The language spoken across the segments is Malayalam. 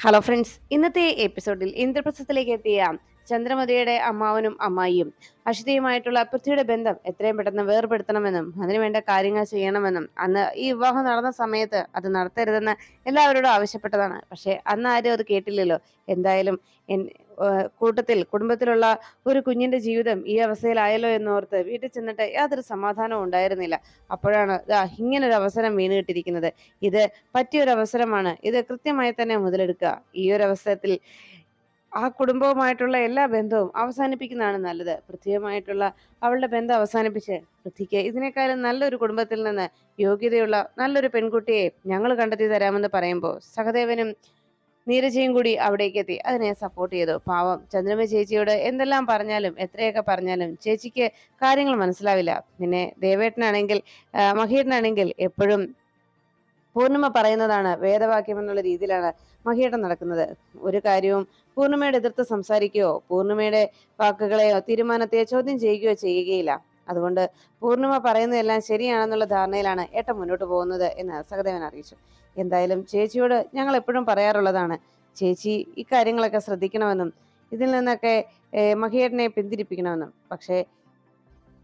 ഹലോ ഫ്രണ്ട്സ്, ഇന്നത്തെ എപ്പിസോഡിൽ ഇന്ദ്രപ്രസ്ഥത്തിലേക്ക് എത്തിയ ചന്ദ്രമതിയുടെ അമ്മാവനും അമ്മായിയും അഷിതയുമായിട്ടുള്ള പൃഥ്വിയുടെ ബന്ധം എത്രയും പെട്ടെന്ന് വേർപെടുത്തണമെന്നും അതിനുവേണ്ട കാര്യങ്ങൾ ചെയ്യണമെന്നും അന്ന് ഈ വിവാഹം നടന്ന സമയത്ത് അത് നടത്തരുതെന്ന് എല്ലാവരോടും ആവശ്യപ്പെട്ടതാണ്. പക്ഷെ അന്ന് ആരും അത് കേട്ടില്ലല്ലോ. എന്തായാലും കൂട്ടത്തിൽ കുടുംബത്തിലുള്ള ഒരു കുഞ്ഞിന്റെ ജീവിതം ഈ അവസ്ഥയിലായല്ലോ എന്നോർത്ത് വീട്ടിൽ ചെന്നിട്ട് യാതൊരു സമാധാനവും ഉണ്ടായിരുന്നില്ല. അപ്പോഴാണ് ഇങ്ങനൊരു അവസരം വീണ് കിട്ടിയിരിക്കുന്നത്. ഇത് പറ്റിയൊരു അവസരമാണ്. ഇത് കൃത്യമായി തന്നെ മുതലെടുക്കുക. ഈ ഒരു അവസരത്തിൽ ആ കുടുംബവുമായിട്ടുള്ള എല്ലാ ബന്ധവും അവസാനിപ്പിക്കുന്നതാണ് നല്ലത്. പൃഥ്വിയുമായിട്ടുള്ള അവളുടെ ബന്ധം അവസാനിപ്പിച്ച് പൃഥ്വിക്ക് ഇതിനേക്കാളും നല്ലൊരു കുടുംബത്തിൽ നിന്ന് യോഗ്യതയുള്ള നല്ലൊരു പെൺകുട്ടിയെ ഞങ്ങൾ കണ്ടെത്തി തരാമെന്ന് പറയുമ്പോൾ സഹദേവനും നീരജയും കൂടി അവിടേക്ക് എത്തി അതിനെ സപ്പോർട്ട് ചെയ്തു. പാവം ചന്ദ്രമ ചേച്ചിയോട് എന്തെല്ലാം പറഞ്ഞാലും എത്രയൊക്കെ പറഞ്ഞാലും ചേച്ചിക്ക് കാര്യങ്ങൾ മനസ്സിലാവില്ല. പിന്നെ ദേവേട്ടനാണെങ്കിൽ മഹേട്ടനാണെങ്കിൽ എപ്പോഴും പൂർണിമ പറയുന്നതാണ് വേദവാക്യം എന്നുള്ള രീതിയിലാണ് മഹിയേട്ടൻ നടക്കുന്നത്. ഒരു കാര്യവും പൂർണിമയുടെ എതിർത്ത് സംസാരിക്കുകയോ പൂർണിമയുടെ വാക്കുകളെയോ തീരുമാനത്തെയോ ചോദ്യം ചെയ്യുകയോ ചെയ്യുകയില്ല. അതുകൊണ്ട് പൂർണിമ പറയുന്നതെല്ലാം ശരിയാണെന്നുള്ള ധാരണയിലാണ് ഏട്ടൻ മുന്നോട്ട് പോകുന്നത് എന്ന് സഹദേവൻ അറിയിച്ചു. എന്തായാലും ചേച്ചിയോട് ഞങ്ങൾ എപ്പോഴും പറയാറുള്ളതാണ്, ചേച്ചി ഇക്കാര്യങ്ങളൊക്കെ ശ്രദ്ധിക്കണമെന്നും ഇതിൽ നിന്നൊക്കെ മഹിയേട്ടനെ പിന്തിരിപ്പിക്കണമെന്നും. പക്ഷേ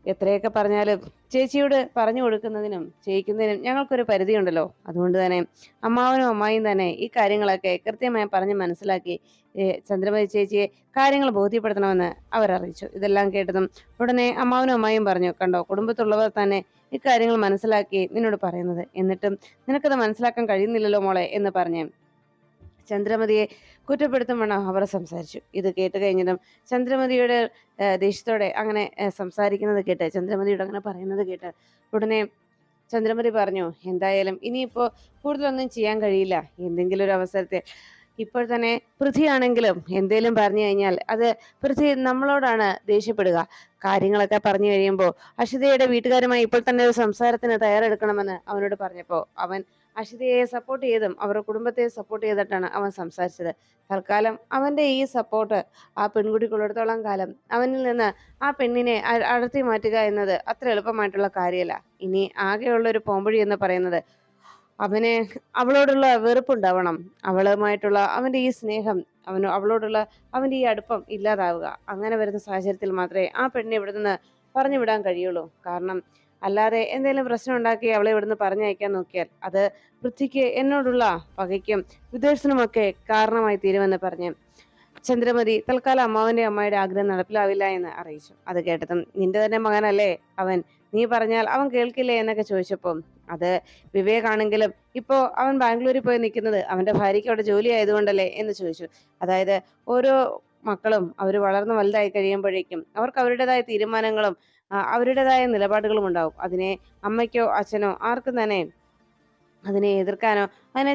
എത്രയൊക്കെ പറഞ്ഞാലും ചേച്ചിയോട് പറഞ്ഞു കൊടുക്കുന്നതിനും ചെയ്യിക്കുന്നതിനും ഞങ്ങൾക്കൊരു പരിധിയുണ്ടല്ലോ. അതുകൊണ്ട് തന്നെ അമ്മാവനും അമ്മായിയും തന്നെ ഈ കാര്യങ്ങളൊക്കെ കൃത്യമായി പറഞ്ഞ് മനസ്സിലാക്കി ചന്ദ്രമതി ചേച്ചിയെ കാര്യങ്ങൾ ബോധ്യപ്പെടുത്തണമെന്ന് അവർ അറിയിച്ചു. ഇതെല്ലാം കേട്ടതും ഉടനെ അമ്മാവനും അമ്മായിയും പറഞ്ഞു, കണ്ടോ, കുടുംബത്തുള്ളവർ തന്നെ ഇക്കാര്യങ്ങൾ മനസ്സിലാക്കി നിന്നോട് പറയുന്നത്, എന്നിട്ടും നിനക്കത് മനസ്സിലാക്കാൻ കഴിയുന്നില്ലല്ലോ മോളെ എന്ന് പറഞ്ഞ് ചന്ദ്രമതിയെ കുറ്റപ്പെടുത്തും വേണം അവർ സംസാരിച്ചു. ഇത് കേട്ട് കഴിഞ്ഞതും ചന്ദ്രമതിയുടെ ദേഷ്യത്തോടെ അങ്ങനെ സംസാരിക്കുന്നത് കേട്ട്, ചന്ദ്രമതിയോട് അങ്ങനെ പറയുന്നത് കേട്ട് ഉടനെ ചന്ദ്രമതി പറഞ്ഞു, എന്തായാലും ഇനിയിപ്പോ കൂടുതലൊന്നും ചെയ്യാൻ കഴിയില്ല. എന്തെങ്കിലും ഒരു അവസരത്തിൽ ഇപ്പോൾ തന്നെ പൃഥ്വിയാണെങ്കിലും എന്തേലും പറഞ്ഞു കഴിഞ്ഞാൽ അത് പൃഥ്വി നമ്മളോടാണ് ദേഷ്യപ്പെടുക. കാര്യങ്ങളൊക്കെ പറഞ്ഞു കഴിയുമ്പോൾ അഷിതയുടെ വീട്ടുകാരുമായി ഇപ്പോൾ തന്നെ ഒരു സംസാരത്തിന് തയ്യാറെടുക്കണമെന്ന് അവനോട് പറഞ്ഞപ്പോൾ അവൻ അഷിതയെ സപ്പോർട്ട് ചെയ്തും അവരുടെ കുടുംബത്തെ സപ്പോർട്ട് ചെയ്തിട്ടാണ് അവൻ സംസാരിച്ചത്. തൽക്കാലം അവന്റെ ഈ സപ്പോർട്ട് ആ പെൺകുട്ടിക്കുള്ളിടത്തോളം കാലം അവനിൽ നിന്ന് ആ പെണ്ണിനെ അടർത്തി മാറ്റുക എന്നത് അത്ര എളുപ്പമായിട്ടുള്ള കാര്യമല്ല. ഇനി ആകെയുള്ള ഒരു പോംവഴി എന്ന് പറയുന്നത് അവന് അവളോടുള്ള വെറുപ്പുണ്ടാവണം. അവളുമായിട്ടുള്ള അവന്റെ ഈ സ്നേഹം, അവളോടുള്ള അവന്റെ ഈ അടുപ്പം ഇല്ലാതാവുക. അങ്ങനെ വരുന്ന സാഹചര്യത്തിൽ മാത്രമേ ആ പെണ്ണിനെ ഇവിടെ നിന്ന് പറഞ്ഞു വിടാൻ കഴിയുള്ളൂ. കാരണം അല്ലാതെ എന്തെങ്കിലും പ്രശ്നം ഉണ്ടാക്കി അവളെ ഇവിടുന്ന് പറഞ്ഞയക്കാൻ നോക്കിയാൽ അത് പൃഥ്വിക്ക് എന്നോടുള്ള പകയ്ക്കും വിദ്വേഷനുമൊക്കെ കാരണമായി തീരുമെന്ന് പറഞ്ഞ് ചന്ദ്രമതി തൽക്കാലം അമ്മാവന്റെ അമ്മായിയുടെ ആഗ്രഹം നടപ്പിലാവില്ല എന്ന് അറിയിച്ചു. അത് കേട്ടതും, നിന്റെ തന്നെ മകനല്ലേ അവൻ, നീ പറഞ്ഞാൽ അവൻ കേൾക്കില്ലേ എന്നൊക്കെ ചോദിച്ചപ്പോൾ, അത് വിവേകാണെങ്കിലും ഇപ്പോ അവൻ ബാംഗ്ലൂരിൽ പോയി നിൽക്കുന്നത് അവന്റെ ഭാര്യയ്ക്ക് അവിടെ ജോലി ആയതുകൊണ്ടല്ലേ എന്ന് ചോദിച്ചു. അതായത് ഓരോ മക്കളും അവർ വളർന്നു വലുതായി കഴിയുമ്പോഴേക്കും അവർക്ക് അവരുടേതായ തീരുമാനങ്ങളും അവരുടേതായ നിലപാടുകളും ഉണ്ടാവും. അതിനെ അമ്മയ്ക്കോ അച്ഛനോ ആർക്കും തന്നെ അതിനെ എതിർക്കാനോ അതിനെ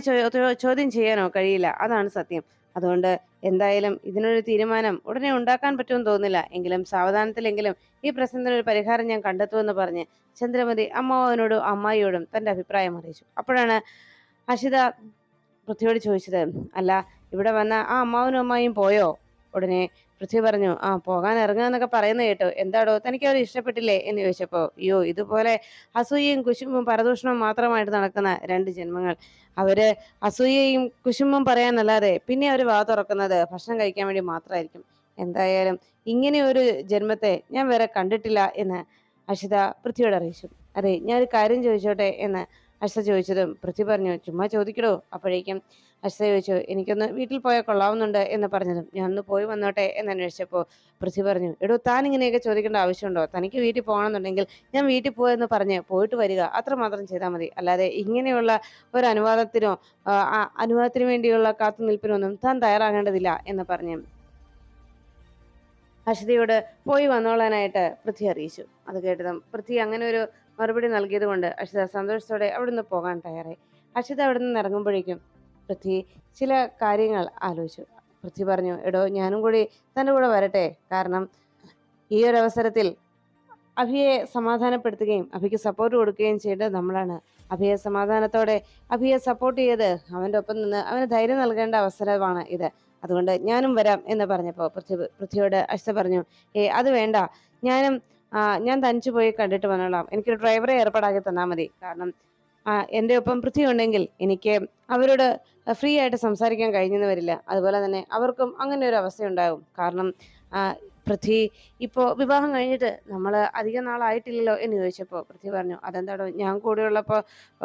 ചോദ്യം ചെയ്യാനോ കഴിയില്ല. അതാണ് സത്യം. അതുകൊണ്ട് എന്തായാലും ഇതിനൊരു തീരുമാനം ഉടനെ ഉണ്ടാക്കാൻ പറ്റുമെന്ന് തോന്നുന്നില്ല. എങ്കിലും സാവധാനത്തിലെങ്കിലും ഈ പ്രശ്നത്തിനൊരു പരിഹാരം ഞാൻ കണ്ടെത്തുമെന്ന് പറഞ്ഞ് ചന്ദ്രമതി അമ്മാവനോടും അമ്മായിയോടും തന്റെ അഭിപ്രായം അറിയിച്ചു. അപ്പോഴാണ് അഷിത പൃഥ്വിയോട് ചോദിച്ചത്, അല്ല, ഇവിടെ വന്ന ആ അമ്മാവനും അമ്മായിയും പോയോ? ഉടനെ പൃഥ്വി പറഞ്ഞു, ആ, പോകാൻ ഇറങ്ങുക പറയുന്ന കേട്ടു. എന്താടോ, തനിക്ക് അവർ ഇഷ്ടപ്പെട്ടില്ലേ എന്ന് ചോദിച്ചപ്പോ, അയ്യോ, ഇതുപോലെ അസൂയയും കുശുമ്പും പരദൂഷണവും മാത്രമായിട്ട് നടക്കുന്ന രണ്ട് ജന്മങ്ങൾ. അവര് അസൂയയും കുശുമ്പും പറയാനല്ലാതെ പിന്നെ അവർ വാ തുറക്കുന്നത് ഭക്ഷണം കഴിക്കാൻ വേണ്ടി മാത്രമായിരിക്കും. എന്തായാലും ഇങ്ങനെ ഒരു ജന്മത്തെ ഞാൻ വേറെ കണ്ടിട്ടില്ല എന്ന് അഷിത പൃഥ്വിയോട് അറിയിച്ചു. അതെ, ഞാൻ ഒരു കാര്യം ചോദിച്ചോട്ടെ എന്ന് അഷിത ചോദിച്ചതും പൃഥ്വി പറഞ്ഞു, ചുമ്മാ ചോദിക്കടോ. അപ്പോഴേക്കും അഷിത ചോദിച്ചു, എനിക്കൊന്ന് വീട്ടിൽ പോയാൽ കൊള്ളാവുന്നുണ്ട് എന്ന് പറഞ്ഞതും, ഞാനൊന്ന് പോയി വന്നോട്ടെ എന്ന് അന്വേഷിച്ചപ്പോൾ പൃഥ്വി പറഞ്ഞു, എടോ, താൻ ഇങ്ങനെയൊക്കെ ചോദിക്കേണ്ട ആവശ്യമുണ്ടോ? തനിക്ക് വീട്ടിൽ പോകണമെന്നുണ്ടെങ്കിൽ ഞാൻ വീട്ടിൽ പോയെന്ന് പറഞ്ഞ് പോയിട്ട് വരിക, അത്രമാത്രം ചെയ്താൽ മതി. അല്ലാതെ ഇങ്ങനെയുള്ള ഒരു അനുവാദത്തിന് വേണ്ടിയുള്ള കാത്തുനിൽപ്പിനൊന്നും താൻ തയ്യാറാകേണ്ടതില്ല എന്ന് പറഞ്ഞു അഷിതയോട് പോയി വന്നോളാനായിട്ട് പൃഥ്വി അറിയിച്ചു. അത് കേട്ടതും പൃഥ്വി അങ്ങനെ ഒരു മറുപടി നൽകിയത് കൊണ്ട് അഷിത സന്തോഷത്തോടെ അവിടുന്ന് പോകാൻ തയ്യാറായി. അഷിത അവിടെ നിന്ന് ഇറങ്ങുമ്പോഴേക്കും പൃഥ്വി ചില കാര്യങ്ങൾ ആലോചിച്ചു. പൃഥ്വി പറഞ്ഞു, എടോ, ഞാനും കൂടി തൻ്റെ കൂടെ വരട്ടെ. കാരണം ഈ ഒരു അവസരത്തിൽ അഭിയെ സമാധാനപ്പെടുത്തുകയും അഭിക്ക് സപ്പോർട്ട് കൊടുക്കുകയും ചെയ്യേണ്ടത് നമ്മളാണ്. അഭിയെ സമാധാനത്തോടെ അഭിയെ സപ്പോർട്ട് ചെയ്ത് അവൻ്റെ ഒപ്പം നിന്ന് അവന് ധൈര്യം നൽകേണ്ട അവസരമാണ് ഇത്. അതുകൊണ്ട് ഞാനും വരാം എന്ന് പറഞ്ഞപ്പോൾ പൃഥ്വിയോട് അശ്വ പറഞ്ഞു, അത് വേണ്ട, ഞാനും ഞാൻ തനിച്ചു പോയി കണ്ടിട്ട് വന്നോളാം. എനിക്കൊരു ഡ്രൈവറെ ഏർപ്പാടാക്കി തന്നാൽ മതി. കാരണം എൻ്റെ ഒപ്പം പൃഥ്വി ഉണ്ടെങ്കിൽ എനിക്ക് അവരോട് ഫ്രീ ആയിട്ട് സംസാരിക്കാൻ കഴിഞ്ഞെന്ന് വരില്ല. അതുപോലെ തന്നെ അവർക്കും അങ്ങനെ ഒരു അവസ്ഥയുണ്ടാകും. കാരണം പൃഥ്വി ഇപ്പോൾ വിവാഹം കഴിഞ്ഞിട്ട് നമ്മൾ അധികം നാളായിട്ടില്ലല്ലോ എന്ന് ചോദിച്ചപ്പോൾ പൃഥ്വി പറഞ്ഞു, "അതെന്താടോ ഞാൻ കൂടെയുള്ളപ്പോൾ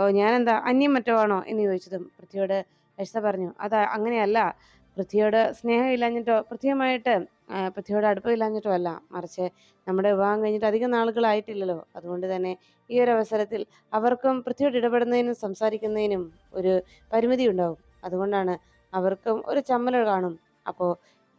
ഞാനെന്താ അന്യം മറ്റോ ആണോ?" എന്ന് ചോദിച്ചതും പൃഥ്വിയോട് അശ്വത പറഞ്ഞു, "അത് അങ്ങനെയല്ല. പൃഥ്വിയോട് സ്നേഹമില്ലാഞ്ഞിട്ടോ പൃഥ്വിയോട് അടുപ്പമില്ലാഞ്ഞിട്ടോ അല്ല. മറിച്ച് നമ്മുടെ വിവാഹം കഴിഞ്ഞിട്ട് അധികം നാളുകളായിട്ടില്ലല്ലോ. അതുകൊണ്ട് തന്നെ ഈ ഒരു അവസരത്തിൽ അവർക്കും പൃഥ്വിയോട് ഇടപെടുന്നതിനും സംസാരിക്കുന്നതിനും ഒരു പരിമിതി ഉണ്ടാവും. അതുകൊണ്ടാണ് അവർക്കും ഒരു ചമ്മൽ കാണും. അപ്പോൾ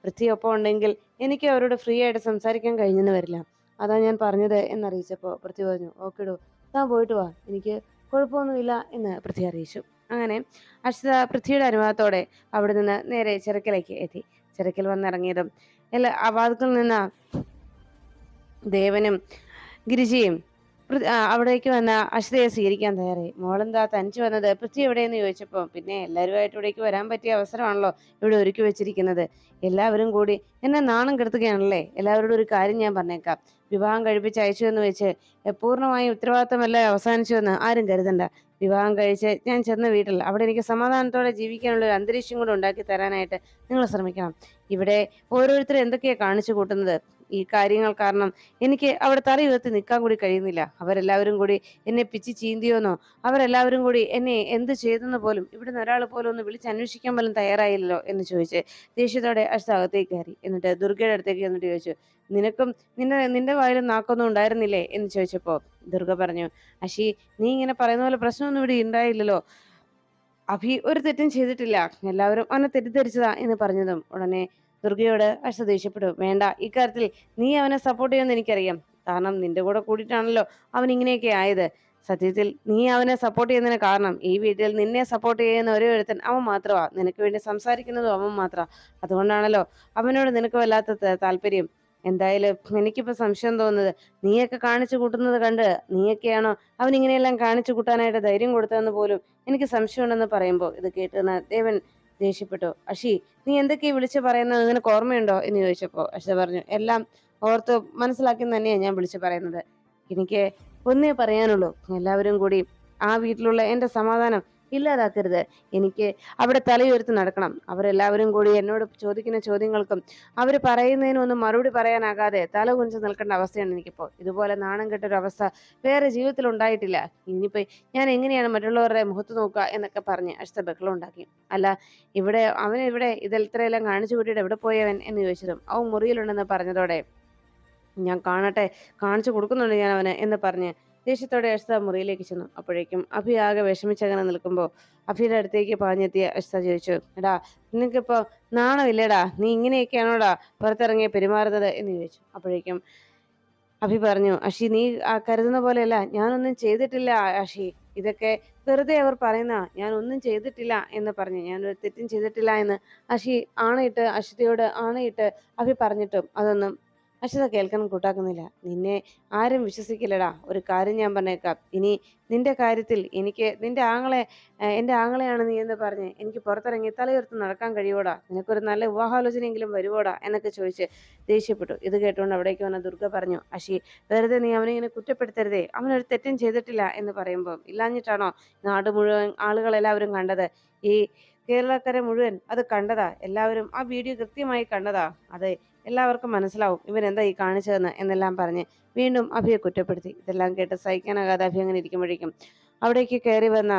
പൃഥ്വി ഒപ്പം ഉണ്ടെങ്കിൽ എനിക്ക് അവരോട് ഫ്രീ ആയിട്ട് സംസാരിക്കാൻ കഴിഞ്ഞെന്ന് വരില്ല. അതാ ഞാൻ പറഞ്ഞത്" എന്നറിയിച്ചപ്പോൾ പൃഥ്വി പറഞ്ഞു, "ഓക്കെടോ, താൻ പോയിട്ട് വാ. എനിക്ക് കുഴപ്പമൊന്നുമില്ല" എന്ന് പൃഥ്വി അറിയിച്ചു. അങ്ങനെ അക്ഷിത പൃഥ്വിയുടെ അനുവാദത്തോടെ അവിടെ നിന്ന് നേരെ ചിറക്കലേക്ക് എത്തി. ചിറക്കൽ വന്നിറങ്ങിയതും ആ വാതിൽക്കൽ നിന്ന് ദേവനും ഗിരിജയും അവിടേക്ക് വന്ന അക്ഷിതയെ സ്വീകരിക്കാൻ തയ്യാറായി. "മോളെന്താ തനിച്ച് വന്നത്? പൃഥ്വി എവിടെയെന്ന്" ചോദിച്ചപ്പോൾ, "പിന്നെ എല്ലാവരുമായിട്ട് ഇവിടേക്ക് വരാൻ പറ്റിയ അവസരമാണല്ലോ ഇവിടെ ഒരുക്കി വെച്ചിരിക്കുന്നത്. എല്ലാവരും കൂടി എന്നെ നാണം കെടുത്തുകയാണല്ലേ. എല്ലാവരോടും ഒരു കാര്യം ഞാൻ പറഞ്ഞേക്കാം. വിവാഹം കഴിപ്പിച്ച് അയച്ചു എന്ന് വെച്ച് പൂർണ്ണമായും ഉത്തരവാദിത്തമെല്ലാം അവസാനിച്ചു എന്ന് ആരും കരുതണ്ട. വിവാഹം കഴിച്ച് ഞാൻ ചെന്ന വീട്ടിൽ അവിടെ എനിക്ക് സമാധാനത്തോടെ ജീവിക്കാനുള്ള ഒരു അന്തരീക്ഷം കൂടെ ഉണ്ടാക്കി തരാനായിട്ട് നിങ്ങൾ ശ്രമിക്കണം. ഇവിടെ ഓരോരുത്തരും എന്തൊക്കെയാ കാണിച്ചു കൂട്ടുന്നത്. ഈ കാര്യങ്ങൾ കാരണം എനിക്ക് അവിടെ തലയുയർത്തി നിൽക്കാൻ കൂടി കഴിയുന്നില്ല. അവരെല്ലാവരും കൂടി എന്നെ പിച്ചി ചീന്തിയോന്നോ, അവരെല്ലാവരും കൂടി എന്നെ എന്ത് ചെയ്തെന്ന് പോലും ഇവിടുന്ന് ഒരാൾ പോലും ഒന്ന് വിളിച്ചന്വേഷിക്കാൻ പോലും തയ്യാറായില്ലല്ലോ" എന്ന് ചോദിച്ച് ദേഷ്യത്തോടെ അശ്വത അകത്തേക്ക് കയറി. എന്നിട്ട് ദുർഗയുടെ അടുത്തേക്ക് എന്നിട്ട് ചോദിച്ചു, "നിനക്കും നിന്റെ വായിലും നാക്കൊന്നും ഉണ്ടായിരുന്നില്ലേ?" എന്ന് ചോദിച്ചപ്പോൾ ദുർഗ പറഞ്ഞു, "അശി, നീ ഇങ്ങനെ പറയുന്ന പോലെ പ്രശ്നമൊന്നും ഇവിടെ ഉണ്ടായില്ലല്ലോ. അഭി ഒരു തെറ്റും ചെയ്തിട്ടില്ല. എല്ലാവരും അവനെ തെറ്റിദ്ധരിച്ചതാ" എന്ന് പറഞ്ഞതും ഉടനെ ദുർഗയോട് അശ്വത ദേഷ്യപ്പെട്ടു. "വേണ്ട, ഇക്കാര്യത്തിൽ നീ അവനെ സപ്പോർട്ട് ചെയ്യുമെന്ന് എനിക്കറിയാം. കാരണം നിന്റെ കൂടെ കൂടിയിട്ടാണല്ലോ അവൻ ഇങ്ങനെയൊക്കെ ആയത്. സത്യത്തിൽ നീ അവനെ സപ്പോർട്ട് ചെയ്യുന്നതിന് കാരണം ഈ വീട്ടിൽ നിന്നെ സപ്പോർട്ട് ചെയ്യുന്ന ഒരേ ഒരുത്തൻ അവൻ മാത്രമാ. നിനക്ക് വേണ്ടി സംസാരിക്കുന്നതും അവൻ മാത്രമാ. അതുകൊണ്ടാണല്ലോ അവനോട് നിനക്ക് വല്ലാത്ത താല്പര്യം. എന്തായാലും എനിക്കിപ്പോ സംശയം തോന്നുന്നത്, നീയൊക്കെ കാണിച്ചു കൂട്ടുന്നത് കണ്ട് നീയൊക്കെയാണോ അവൻ ഇങ്ങനെയെല്ലാം കാണിച്ചു കൂട്ടാനായിട്ട് ധൈര്യം കൊടുത്തതെന്ന് പോലും എനിക്ക് സംശയമുണ്ടെന്ന്" പറയുമ്പോൾ ഇത് കേട്ടുന്ന ദേവൻ ദേഷ്യപ്പെട്ടു. "അഷി, നീ എന്തൊക്കെയാ വിളിച്ചു പറയുന്നത്? നിനക്ക് ഓർമ്മയുണ്ടോ?" എന്ന് ചോദിച്ചപ്പോൾ അശ്വത പറഞ്ഞു, "എല്ലാം ഓർത്ത് മനസ്സിലാക്കി തന്നെയാണ് ഞാൻ വിളിച്ചു പറയുന്നത്. എനിക്ക് ഒന്നേ പറയാനുള്ളൂ, എല്ലാവരും കൂടി ആ വീട്ടിലുള്ള എൻ്റെ സമാധാനം ഇല്ലാതാക്കരുത്. എനിക്ക് അവിടെ തലയുയർത്തി നടക്കണം. അവരെല്ലാവരും കൂടി എന്നോട് ചോദിക്കുന്ന ചോദ്യങ്ങൾക്കും അവർ പറയുന്നതിനും ഒന്നും മറുപടി പറയാനാകാതെ തല കുനിച്ച് നിൽക്കേണ്ട അവസ്ഥയാണ് എനിക്കിപ്പോൾ. ഇതുപോലെ നാണം കെട്ടൊരു അവസ്ഥ വേറെ ജീവിതത്തിൽ ഉണ്ടായിട്ടില്ല. ഇനിയിപ്പോ ഞാൻ എങ്ങനെയാണ് മറ്റുള്ളവരുടെ മുഖത്ത് നോക്കുക" എന്നൊക്കെ പറഞ്ഞ് അശ്വത ബഹളം ഉണ്ടാക്കി. "അല്ല, അവനിവിടെ ഇതെത്രയെല്ലാം കാണിച്ചു കൂട്ടിയിട്ട് എവിടെ പോയവൻ" എന്ന് ചോദിച്ചതും അവൻ മുറിയിലുണ്ടെന്ന് പറഞ്ഞതോടെ, "ഞാൻ കാണട്ടെ, കാണിച്ചു കൊടുക്കുന്നുണ്ട് ഞാൻ അവന്" എന്ന് പറഞ്ഞ് ദേഷ്യത്തോടെ അശ്വത മുറിയിലേക്ക് ചെന്നു. അപ്പോഴേക്കും അഭി ആകെ വിഷമിച്ചങ്ങനെ നിൽക്കുമ്പോൾ അഭിയുടെ അടുത്തേക്ക് പാഞ്ഞെത്തിയ അശ്വത ചോദിച്ചു, "എടാ, നിനക്കിപ്പോ നാണമില്ലേടാ? നീ ഇങ്ങനെയൊക്കെയാണോടാ പുറത്തിറങ്ങി പെരുമാറുന്നത്" എന്ന് ചോദിച്ചു. അപ്പോഴേക്കും അഭി പറഞ്ഞു, "അഷി, നീ കരുതുന്ന പോലെയല്ല. ഞാനൊന്നും ചെയ്തിട്ടില്ല അഷി. ഇതൊക്കെ വെറുതെ അവർ പറയുന്ന. ഞാൻ ഒന്നും ചെയ്തിട്ടില്ല" എന്ന് പറഞ്ഞു. "ഞാനൊരു തെറ്റും ചെയ്തിട്ടില്ല" എന്ന് അശ്വതയോട് ആണയിട്ട് അഭി പറഞ്ഞിട്ടും അതൊന്നും അശ്വത കേൾക്കാൻ കൂട്ടാക്കുന്നില്ല. "നിന്നെ ആരും വിശ്വസിക്കില്ലടാ. ഒരു കാര്യം ഞാൻ പറഞ്ഞേക്കാം. ഇനി നിന്റെ കാര്യത്തിൽ എനിക്ക് എൻ്റെ ആങ്ങളെയാണ് നീ എന്ന് പറഞ്ഞ് എനിക്ക് പുറത്തിറങ്ങി തലയുയർത്തി നടക്കാൻ കഴിയുവോടാ? നിനക്കൊരു നല്ല വിവാഹാലോചനയെങ്കിലും വരുവോടാ?" എന്നൊക്കെ ചോദിച്ച് ദേഷ്യപ്പെട്ടു. ഇത് കേട്ടുകൊണ്ട് അവിടേക്ക് വന്ന ദുർഗ പറഞ്ഞു, "അഷി, വെറുതെ നീ അവനെ ഇങ്ങനെ കുറ്റപ്പെടുത്തരുതേ. അവനൊരു തെറ്റും ചെയ്തിട്ടില്ല" എന്ന് പറയുമ്പോൾ, "ഇല്ലാഞ്ഞിട്ടാണോ നാട് മുഴുവൻ ആളുകളെല്ലാവരും കണ്ടത്? ഈ കേരളക്കര മുഴുവൻ അത് കണ്ടതാ. എല്ലാവരും ആ വീഡിയോ കൃത്യമായി കണ്ടതാ. അത് എല്ലാവർക്കും മനസ്സിലാവും ഇവൻ എന്താ ഈ കാണിച്ചതെന്ന്" എന്നെല്ലാം പറഞ്ഞ് വീണ്ടും അഭിയെ കുറ്റപ്പെടുത്തി. ഇതെല്ലാം കേട്ട് സഹിക്കാനാകാതെ അഭി അങ്ങനെ ഇരിക്കുമ്പോഴേക്കും അവിടേക്ക് കയറി വന്ന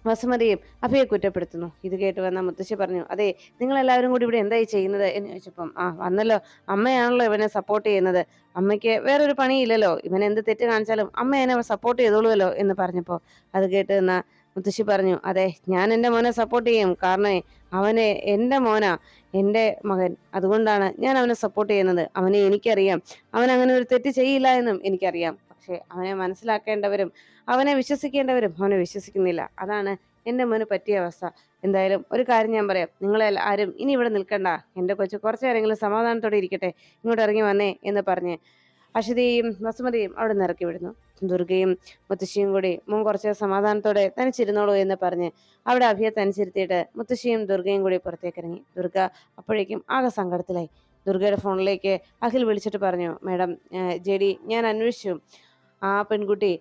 വസുമതിയും അഭിയെ കുറ്റപ്പെടുത്തുന്നു. ഇത് കേട്ട് വന്ന മുത്തശ്ശി പറഞ്ഞു, "അതെ, നിങ്ങൾ എല്ലാവരും കൂടി ഇവിടെ എന്തായി ചെയ്യുന്നത്" എന്ന് ചോദിച്ചപ്പം, വന്നല്ലോ, അമ്മയാണല്ലോ ഇവനെ സപ്പോർട്ട് ചെയ്യുന്നത്. അമ്മയ്ക്ക് വേറൊരു പണിയില്ലല്ലോ. ഇവൻ എന്ത് തെറ്റ് കാണിച്ചാലും അമ്മ എന്നെ സപ്പോർട്ട് ചെയ്തോളുമല്ലോ" എന്ന് പറഞ്ഞപ്പോൾ അത് കേട്ട് നിന്ന മുത്തശ്ശി പറഞ്ഞു, "അതെ, ഞാൻ എൻ്റെ മോനെ സപ്പോർട്ട് ചെയ്യും. കാരണം അവനെ എൻ്റെ മോനാ, എൻ്റെ മകൻ. അതുകൊണ്ടാണ് ഞാൻ അവനെ സപ്പോർട്ട് ചെയ്യുന്നത്. അവനെ എനിക്കറിയാം. അവൻ അങ്ങനെ ഒരു തെറ്റ് ചെയ്യില്ല എന്നും എനിക്കറിയാം. പക്ഷെ അവനെ മനസ്സിലാക്കേണ്ടവരും അവനെ വിശ്വസിക്കേണ്ടവരും അവനെ വിശ്വസിക്കുന്നില്ല. അതാണ് എൻ്റെ മോന് പറ്റിയ അവസ്ഥ. എന്തായാലും ഒരു കാര്യം ഞാൻ പറയാം, നിങ്ങളെല്ലാവരും ഇനി ഇവിടെ നിൽക്കണ്ട. എൻ്റെ കൊച്ചു കുറച്ചു നേരമെങ്കിലും സമാധാനത്തോടെ ഇരിക്കട്ടെ. ഇങ്ങോട്ട് ഇറങ്ങി വന്നേ" എന്ന് പറഞ്ഞ് അശ്വതിയെയും വസുമതിയും അവിടെ നിന്ന് ഇറക്കി വിടുന്നു. ദുർഗയും മുത്തശ്ശിയും കൂടി മോൻ കുറച്ച് സമാധാനത്തോടെ തനിച്ചിരുന്നോളൂ എന്ന് പറഞ്ഞ് അവിടെ അഭിയെ തനിച്ചിരുത്തിയിട്ട് മുത്തശ്ശിയും ദുർഗയും കൂടി പുറത്തേക്ക് ഇറങ്ങി. ദുർഗ അപ്പോഴേക്കും ആകെ സങ്കടത്തിലായി. ദുർഗയുടെ ഫോണിലേക്ക് അഖിൽ വിളിച്ചിട്ട് പറഞ്ഞു, "മേഡം, ജെഡി, ഞാൻ അന്വേഷിച്ചു. ആ പെൺകുട്ടി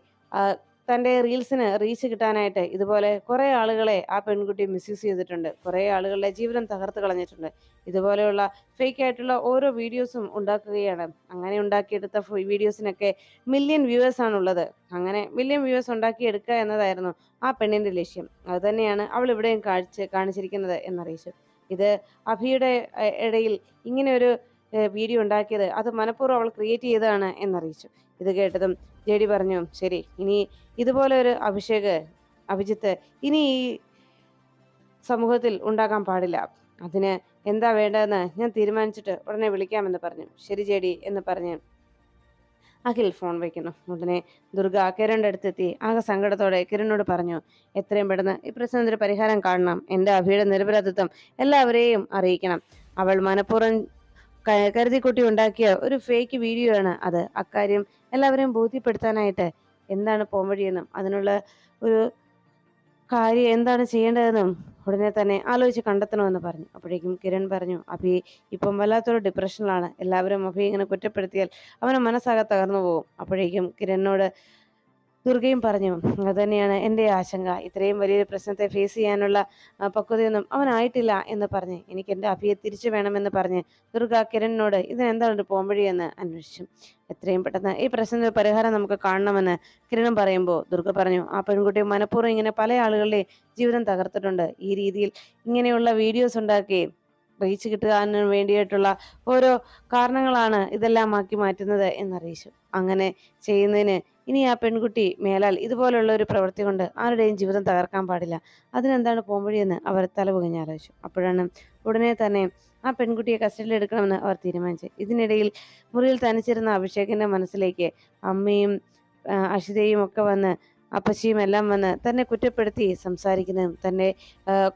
തന്റെ റീൽസിന് റീച്ച് കിട്ടാനായിട്ട് ഇതുപോലെ കുറെ ആളുകളെ ആ പെൺകുട്ടി മിസ്യൂസ് ചെയ്തിട്ടുണ്ട്. കുറെ ആളുകളുടെ ജീവിതം തകർത്ത് കളഞ്ഞിട്ടുണ്ട്. ഇതുപോലെയുള്ള ഫേക്ക് ആയിട്ടുള്ള ഓരോ വീഡിയോസും ഉണ്ടാക്കുകയാണ്. അങ്ങനെ ഉണ്ടാക്കിയെടുത്ത വീഡിയോസിനൊക്കെ മില്യൺ വ്യൂവേഴ്സ് ആണുള്ളത്. അങ്ങനെ മില്യൺ വ്യൂവേഴ്സ് ഉണ്ടാക്കിയെടുക്കുക എന്നതായിരുന്നു ആ പെണ്ണിന്റെ ലക്ഷ്യം. അതുതന്നെയാണ് അവൾ ഇവിടെയും കാണിച്ചിരിക്കുന്നത് എന്നറിയിച്ചു. ഇത് അഭിയുടെ ഇടയിൽ ഇങ്ങനെ ഒരു വീഡിയോ ഉണ്ടാക്കിയത് അത് മനഃപൂർവ്വം അവൾ ക്രിയേറ്റ് ചെയ്തതാണ് എന്നറിയിച്ചു. ഇത് കേട്ടതും ജെഡി പറഞ്ഞു, ശരി, ഇനി ഇതുപോലെ ഒരു അഭിജിത്ത് ഇനി ഈ സമൂഹത്തിൽ ഉണ്ടാകാൻ പാടില്ല. അതിന് എന്താ വേണ്ടതെന്ന് ഞാൻ തീരുമാനിച്ചിട്ട് ഉടനെ വിളിക്കാമെന്ന് പറഞ്ഞു. ശരി ജെഡി എന്ന് പറഞ്ഞ് അഖിൽ ഫോൺ വയ്ക്കുന്നു. ഉടനെ ദുർഗ കിരണിന്റെ അടുത്തെത്തി ആകെ സങ്കടത്തോടെ കിരണിനോട് പറഞ്ഞു, എത്രയും പെട്ടെന്ന് ഈ പ്രശ്നത്തിന് പരിഹാരം കാണണം. എൻ്റെ അഭിയുടെ നിരപരാധിത്വം എല്ലാവരെയും അറിയിക്കണം. അവൾ മനഃപൂർവ്വം കരുതിക്കുട്ടി ഉണ്ടാക്കിയ ഒരു ഫേക്ക് വീഡിയോ ആണ് അത്. അക്കാര്യം എല്ലാവരെയും ബോധ്യപ്പെടുത്താനായിട്ട് എന്താണ് പോംവഴിയെന്നും അതിനുള്ള ഒരു കാര്യം എന്താണ് ചെയ്യേണ്ടതെന്നും ഉടനെ തന്നെ ആലോചിച്ച് കണ്ടെത്തണമെന്ന് പറഞ്ഞു. അപ്പോഴേക്കും കിരൺ പറഞ്ഞു, അഭി ഇപ്പം വല്ലാത്തൊരു ഡിപ്രഷനിലാണ്. എല്ലാവരും അഭി ഇങ്ങനെ കുറ്റപ്പെടുത്തിയാൽ അവന് മനസ്സാകെ തകർന്നു പോകും. അപ്പോഴേക്കും കിരണിനോട് ദുർഗയും പറഞ്ഞു, അതുതന്നെയാണ് എൻ്റെ ആശങ്ക. ഇത്രയും വലിയൊരു പ്രശ്നത്തെ ഫേസ് ചെയ്യാനുള്ള പക്വതയൊന്നും അവനായിട്ടില്ല എന്ന് പറഞ്ഞ് എനിക്ക് എൻ്റെ അഭിയെ തിരിച്ചു വേണമെന്ന് പറഞ്ഞ് ദുർഗ കിരണിനോട് ഇതിനെന്താണ് ഒരു പോംവഴിയെന്ന് അന്വേഷിച്ചു. എത്രയും പെട്ടെന്ന് ഈ പ്രശ്നത്തിന് പരിഹാരം നമുക്ക് കാണണമെന്ന് കിരണം പറയുമ്പോൾ ദുർഗ പറഞ്ഞു, ആ പെൺകുട്ടി മനഃപൂർവ്വം ഇങ്ങനെ പല ആളുകളുടെ ജീവിതം തകർത്തിട്ടുണ്ട്. ഈ രീതിയിൽ ഇങ്ങനെയുള്ള വീഡിയോസ് ഉണ്ടാക്കി റീച്ച് കിട്ടാൻ വേണ്ടിയിട്ടുള്ള ഓരോ കാരണങ്ങളാണ് ഇതെല്ലാം ആക്കി മാറ്റുന്നത് എന്നറിയിച്ചു. അങ്ങനെ ചെയ്യുന്നതിന് ഇനി ആ പെൺകുട്ടി മേലാൽ ഇതുപോലുള്ള ഒരു പ്രവൃത്തി കൊണ്ട് ആരുടെയും ജീവിതം തകർക്കാൻ പാടില്ല. അതിനെന്താണ് പോംവഴിയെന്ന് അവർ തലപുകഞ്ഞാലോചിച്ചു. അപ്പോഴാണ് ഉടനെ തന്നെ ആ പെൺകുട്ടിയെ കസ്റ്റഡിയിൽ എടുക്കണമെന്ന് അവർ തീരുമാനിച്ചു. ഇതിനിടയിൽ മുറിയിൽ തനിച്ചിരുന്ന അഭിഷേകിന്റെ മനസ്സിലേക്ക് അമ്മയും അഷിതയും ഒക്കെ വന്ന് അപ്പച്ചിയും എല്ലാം വന്ന് തന്നെ കുറ്റപ്പെടുത്തി സംസാരിക്കുന്നതും തന്നെ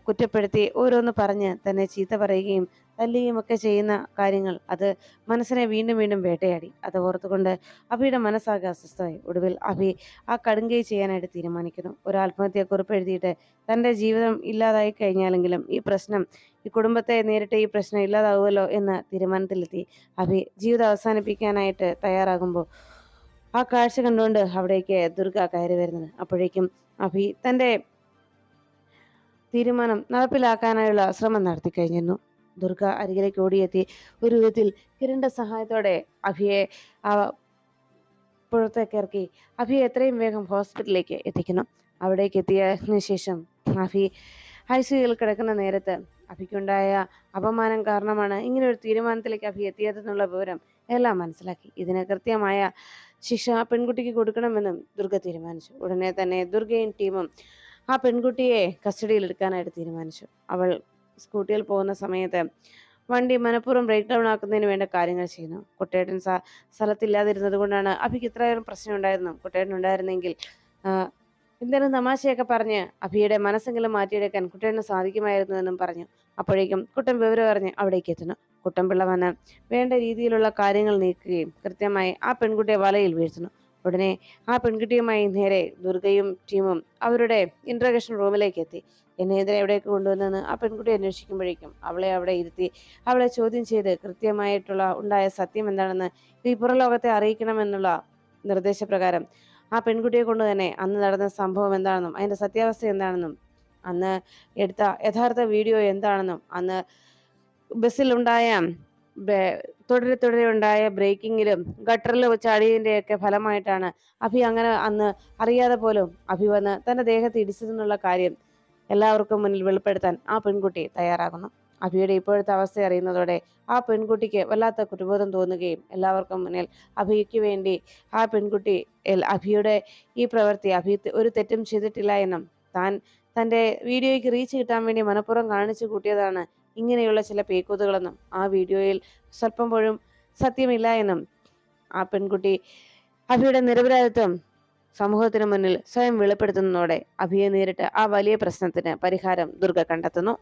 കുറ്റപ്പെടുത്തി ഓരോന്ന് പറഞ്ഞ് തന്നെ ചീത്ത പറയുകയും തല്ലുകയും ഒക്കെ ചെയ്യുന്ന കാര്യങ്ങൾ അത് മനസ്സിനെ വീണ്ടും വീണ്ടും വേട്ടയാടി. അത് ഓർത്തുകൊണ്ട് അഭിയുടെ മനസ്സാകെ അസ്വസ്ഥമായി. ഒടുവിൽ അഭി ആ കടുങ്കൈ ചെയ്യാനായിട്ട് തീരുമാനിക്കുന്നു. ഒരു ആത്മഹത്യക്കുറിപ്പ് എഴുതിയിട്ട് തൻ്റെ ജീവിതം ഇല്ലാതായി കഴിഞ്ഞാലെങ്കിലും ഈ കുടുംബത്തെ നേരിട്ട് ഈ പ്രശ്നം ഇല്ലാതാവുമല്ലോ എന്ന തീരുമാനത്തിലെത്തി അഭി ജീവിതം അവസാനിപ്പിക്കാനായിട്ട് തയ്യാറാകുമ്പോൾ ആ കാഴ്ച കണ്ടുകൊണ്ട് അവിടേക്ക് ദുർഗ കയറി വരുന്നത്. അപ്പോഴേക്കും അഭി തൻ്റെ തീരുമാനം നടപ്പിലാക്കാനായുള്ള ശ്രമം നടത്തി കഴിഞ്ഞിരുന്നു. ദുർഗ അരികിലേക്ക് ഓടിയെത്തി ഒരു വിധത്തിൽ കിരണിന്റെ സഹായത്തോടെ അഭിയെ പുറത്തേക്ക് ഇറക്കി അഭിയെ എത്രയും വേഗം ഹോസ്പിറ്റലിലേക്ക് എത്തിക്കുന്നു. അവിടേക്ക് എത്തിയതിനു ശേഷം അഭി ICUയിൽ കിടക്കുന്ന നേരത്ത് അഭിക്കുണ്ടായ അപമാനം കാരണമാണ് ഇങ്ങനെ ഒരു തീരുമാനത്തിലേക്ക് അഭി എത്തിയതെന്നുള്ള വിവരം എല്ലാം മനസ്സിലാക്കി. ഇതിന് കൃത്യമായ ശിക്ഷ ആ പെൺകുട്ടിക്ക് കൊടുക്കണമെന്നും ദുർഗ തീരുമാനിച്ചു. ഉടനെ തന്നെ ദുർഗയും ടീമും ആ പെൺകുട്ടിയെ കസ്റ്റഡിയിൽ എടുക്കാനായിട്ട് തീരുമാനിച്ചു. അവൾ സ്കൂട്ടിയിൽ പോകുന്ന സമയത്ത് വണ്ടി മനഃപൂർവ്വം ബ്രേക്ക് ഡൗൺ ആക്കുന്നതിന് വേണ്ട കാര്യങ്ങൾ ചെയ്യുന്നു. കുട്ടേട്ടൻ സ്ഥലത്തില്ലാതിരുന്നത് കൊണ്ടാണ് അഭിക്ക് ഇത്രയേറെ പ്രശ്നം ഉണ്ടായിരുന്നു. കുട്ടേട്ടൻ ഉണ്ടായിരുന്നെങ്കിൽ എന്തെങ്കിലും തമാശയൊക്കെ പറഞ്ഞ് അഭിയുടെ മനസ്സെങ്കിലും മാറ്റിയെടുക്കാൻ കുട്ടേട്ടന് സാധിക്കുമായിരുന്നു എന്നും പറഞ്ഞു. അപ്പോഴേക്കും കുട്ടൻ വിവരം അറിഞ്ഞ് അവിടേക്ക് എത്തുന്നു. കുട്ടൻപിള്ള വന്ന് വേണ്ട രീതിയിലുള്ള കാര്യങ്ങൾ നീക്കുകയും കൃത്യമായി ആ പെൺകുട്ടിയെ വലയിൽ വീഴ്ത്തുന്നു. ഉടനെ ആ പെൺകുട്ടിയുമായി നേരെ ദുർഗയും ടീമും അവരുടെ ഇൻട്രഗേഷൻ റൂമിലേക്ക് എത്തി. എന്നെ ഇതിനെ എവിടേക്ക് കൊണ്ടുവന്നെന്ന് ആ പെൺകുട്ടി അന്വേഷിക്കുമ്പോഴേക്കും അവളെ അവിടെ ഇരുത്തി അവളെ ചോദ്യം ചെയ്ത് കൃത്യമായിട്ടുള്ള ഉണ്ടായ സത്യം എന്താണെന്ന് ഈ പുറലോകത്തെ അറിയിക്കണമെന്നുള്ള നിർദ്ദേശപ്രകാരം ആ പെൺകുട്ടിയെ കൊണ്ട് തന്നെ അന്ന് നടന്ന സംഭവം എന്താണെന്നും അതിന്റെ സത്യാവസ്ഥ എന്താണെന്നും അന്ന് എടുത്ത യഥാർത്ഥ വീഡിയോ എന്താണെന്നും അന്ന് ബസ്സിലുണ്ടായ തുടരെ ഉണ്ടായ ബ്രേക്കിങ്ങിലും ഗട്ടറിൽ ചാടിയതിൻ്റെയൊക്കെ ഫലമായിട്ടാണ് അഭി അങ്ങനെ അന്ന് അറിയാതെ പോലും അഭി വന്ന് തൻ്റെ ദേഹത്ത് ഇടിച്ചതെന്നുള്ള കാര്യം എല്ലാവർക്കും മുന്നിൽ വെളിപ്പെടുത്താൻ ആ പെൺകുട്ടി തയ്യാറാകുന്നു. അഭിയുടെ ഇപ്പോഴത്തെ അവസ്ഥ അറിയുന്നതോടെ ആ പെൺകുട്ടിക്ക് വല്ലാത്ത കുറ്റബോധം തോന്നുകയും എല്ലാവർക്കും മുന്നിൽ അഭിയ്ക്ക് വേണ്ടി ആ പെൺകുട്ടി അഭിയുടെ ഈ പ്രവൃത്തി അഭി ഒരു തെറ്റും ചെയ്തിട്ടില്ല എന്നും താൻ തൻ്റെ വീഡിയോയ്ക്ക് റീച്ച് കിട്ടാൻ വേണ്ടി മനഃപൂർവ്വം കാണിച്ചു കൂട്ടിയതാണ് ഇങ്ങനെയുള്ള ചില പേക്കൂത്തുകളെന്നും ആ വീഡിയോയിൽ സ്വല്പം പോലും സത്യമില്ല എന്നും ആ പെൺകുട്ടി അഭിയുടെ നിരപരാധിത്വം സമൂഹത്തിന് മുന്നിൽ സ്വയം വെളിപ്പെടുത്തുന്നതോടെ അഭിയെ നേരിട്ട് ആ വലിയ പ്രശ്നത്തിന് പരിഹാരം ദുർഗ കണ്ടെത്തുന്നു.